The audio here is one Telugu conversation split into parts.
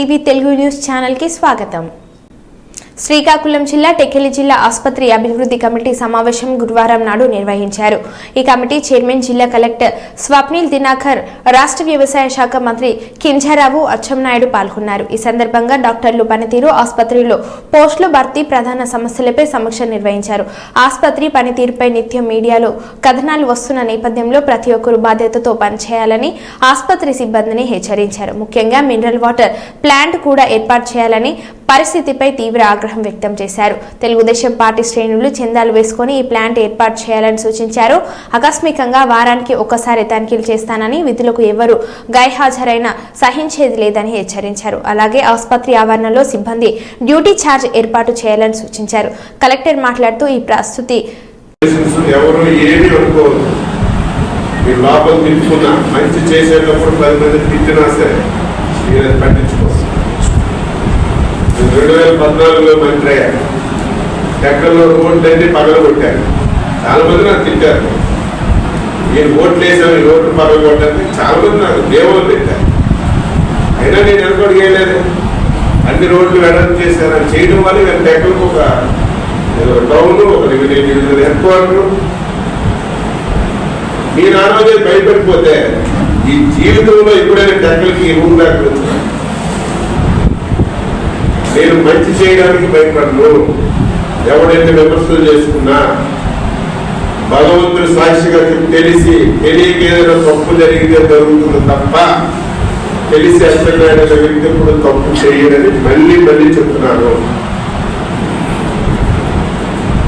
టీవీ తెలుగు న్యూస్ ఛానల్ కి స్వాగతం। శ్రీకాకుళం జిల్లా టెక్కెలి జిల్లా ఆసుపత్రి అభివృద్ధి కమిటీ సమావేశం గురువారం నాడు నిర్వహించారు। ఈ కమిటీ చైర్మన్ జిల్లా కలెక్టర్ స్వప్నిల్ దినాకర్, రాష్ట్ర వ్యవసాయ శాఖ మంత్రి కింజరావు అచ్చెన్నాయుడు పాల్గొన్నారు। ఈ సందర్భంగా డాక్టర్లు పనితీరు, ఆసుపత్రిలో పోస్టుల భర్తీ, ప్రధాన సమస్యలపై సమీక్ష నిర్వహించారు। ఆసుపత్రి పనితీరుపై నిత్యం మీడియాలో కథనాలు వస్తున్న నేపథ్యంలో ప్రతి ఒక్కరూ బాధ్యతతో పనిచేయాలని ఆసుపత్రి సిబ్బందిని హెచ్చరించారు। ముఖ్యంగా మినరల్ వాటర్ ప్లాంట్ కూడా ఏర్పాటు చేయాలని పరిస్థితిపై తీవ్ర ఆగ్రహం వ్యక్తం చేశారు। తెలుగుదేశం పార్టీ శ్రేణులు చందాలు వేసుకుని ఈ ప్లాంట్ ఏర్పాటు చేయాలని సూచించారు। ఆకస్మికంగా వారానికి ఒక్కసారి తనిఖీలు చేస్తానని, విధులకు ఎవరు గైహాజరైనా సహించేది లేదని హెచ్చరించారు। అలాగే ఆసుపత్రి ఆవరణలో సిబ్బంది డ్యూటీ ఛార్జ్ ఏర్పాటు చేయాలని సూచించారు। కలెక్టర్ మాట్లాడుతూ ఈ ప్రస్తుతి మంచి చేసేటప్పుడు 10 మంది తిట్టినా సరే 2014లో మంత్రి అయ్యారు। టెక్కల్లో రోడ్లన్నీ పగలగొట్టారు। చాలా మంది నాకు తిట్టారు, నేను ఓట్లు వేసాను, ఈ రోడ్లు పగలగొట్టాలని చాలా మంది నాకు దేవుళ్ళు పెట్టారు। అయినా నేను ఎనకడు చేయలేదు, అన్ని రోడ్లు వెడల్పు చేశాను। అని చేయడం వల్ల నేను టెక్కలకు ఒక టౌన్, ఒక డివిజన్ హెడ్ క్వార్టర్। మీరు ఆ రోజే భయపడిపోతే ఈ జీవితంలో ఎప్పుడైనా టెక్కలకి రూమ్ దాకా నేను మంచి చేయడానికి భయపడను। ఎవడైతే విమర్శలు చేసుకున్నా భగవంతుడు సాక్షిగా తెలిసి తెలియక ఏదైనా తప్పు జరిగితే జరుగుతుంది తప్ప తెలిసి అసలు వ్యక్తి కూడా తప్పు చేయడని మళ్ళీ మళ్ళీ చెప్తున్నాను।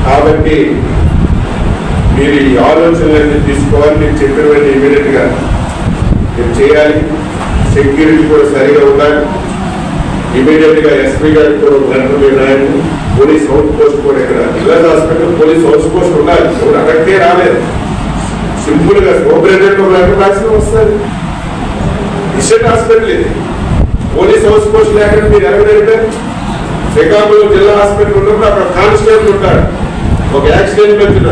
కాబట్టి మీరు ఈ ఆలోచనలన్నీ తీసుకోవాలి। నేను చెప్పినవన్నీ ఇమీడియట్ గా మీరు చేయాలి। సెక్యూరిటీ కూడా సరిగా ఉండాలి। ఇమీడియట్ గా ఎస్పీ గారితో లెటర్ రాయండి। పోలీస్ హౌస్ పోస్ట్ కూడా ఇక్కడ జిల్లా హాస్పిటల్ పోలీస్ హౌస్ పోస్ట్ ఉండాలి। ఎవరు అక్కడికే రాలేదు, సింపుల్ గా సూపరింటెండెంట్ ఒక లెటర్ రాసిన వస్తుంది। డిస్ట్రిక్ట్ హాస్పిటల్ ఇది, పోలీస్ హౌస్ పోస్ట్ లేకుండా మీరు ఎవరైతే శ్రీకాకుళం జిల్లా హాస్పిటల్ ఉన్నప్పుడు అక్కడ కానిస్టేబుల్ ఉంటాడు। ఒక యాక్సిడెంట్ వచ్చిన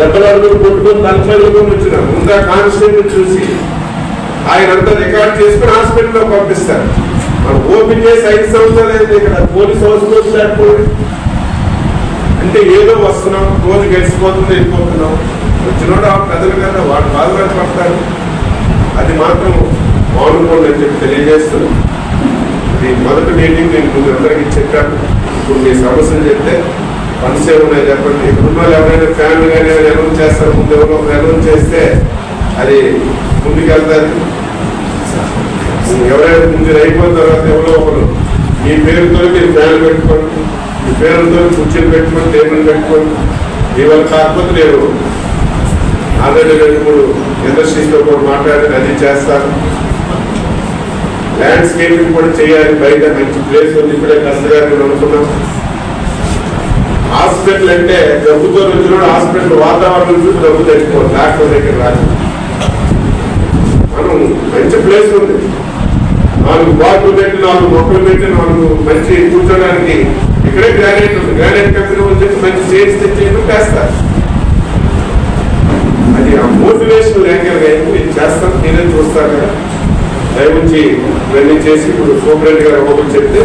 దెబ్బలాడు కొట్టుకొని తలపల్లి వచ్చిన ముందా కానిస్టేబుల్ చూసి ఆయన అంతా రికార్డ్ చేసుకుని హాస్పిటల్లో పంపిస్తారు। మనం ఓపెన్ చేసి 5 సంవత్సరాలు అయితే ఇక్కడ పోలీస్ హౌస్ పోస్ట్ లేకపోతే అంటే ఏదో వస్తున్నాం, రోజు గడిచిపోతుంది, వెళ్ళిపోతున్నాం। వచ్చినోడు ఆ ప్రజల కన్నా వాడు బాధగా పడతారు। అది మాత్రం మానుకోండి అని చెప్పి తెలియజేస్తూ ఇది మొదటి మీటింగ్ నేను ముందు అందరికీ చెప్పాను। ఇప్పుడు మీ సమస్యలు చెప్తే ఫండ్స్ ఏమున్నాయి చెప్పండి। ఇప్పుడున్న ఎవరైనా ఫ్యామిలీ కానీ అనౌన్స్ చేస్తారు, ముందు ఎవరో అనౌన్స్ చేస్తే అది ముందుకెళ్తారు। ఎవరైనా ముందు అయిపోయిన తర్వాత ఎవరో ఒకరు మీ పేరుతో మీరు ఫ్యాన్ పెట్టుకోండి, మీ పేరుతో కుర్చీలు పెట్టుకోండి, టేబుల్ పెట్టుకోండి। ఇవాళ కాకపోతే నేను ఆల్రెడీ 2-3 ఇండస్ట్రీస్తో కూడా మాట్లాడి అది చేస్తాను। ల్యాండ్స్కేపింగ్ కూడా చేయాలి, బయట మంచి ప్లేస్ ఉంది, ఇప్పుడే కష్టంగా అనుకున్నాం। హాస్పిటల్ అంటే డబ్బుతో వచ్చిన హాస్పిటల్ వాతావరణం చూసి డబ్బు తెచ్చుకోవాలి, డాక్టర్ దగ్గర రాదు। మనం మంచి ప్లేస్ ఉంది, 4 బాట్లు పెట్టి 4 మొక్కలు పెట్టి 4 మంచి కూర్చోడానికి ఇక్కడే గ్రానైట్ ఉంది, గ్రానైట్ కంపెనీ వచ్చి మంచి చైర్స్ తెచ్చేందుకు చేస్తారు। అది ఆ మోటివేషనల్ యాంగిల్ నేను చేస్తాను, నేనే చూస్తాను కదా। దయవుంచి ఇవన్నీ చేసి ఇప్పుడు సూపరింటెండెంట్ గారు ఒకటి చెప్తే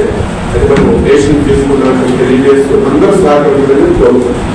అది మనం దేశం తీసుకున్నామని తెలియజేస్తూ అందరూ సహకరించాలని కోరుకుంటున్నాం।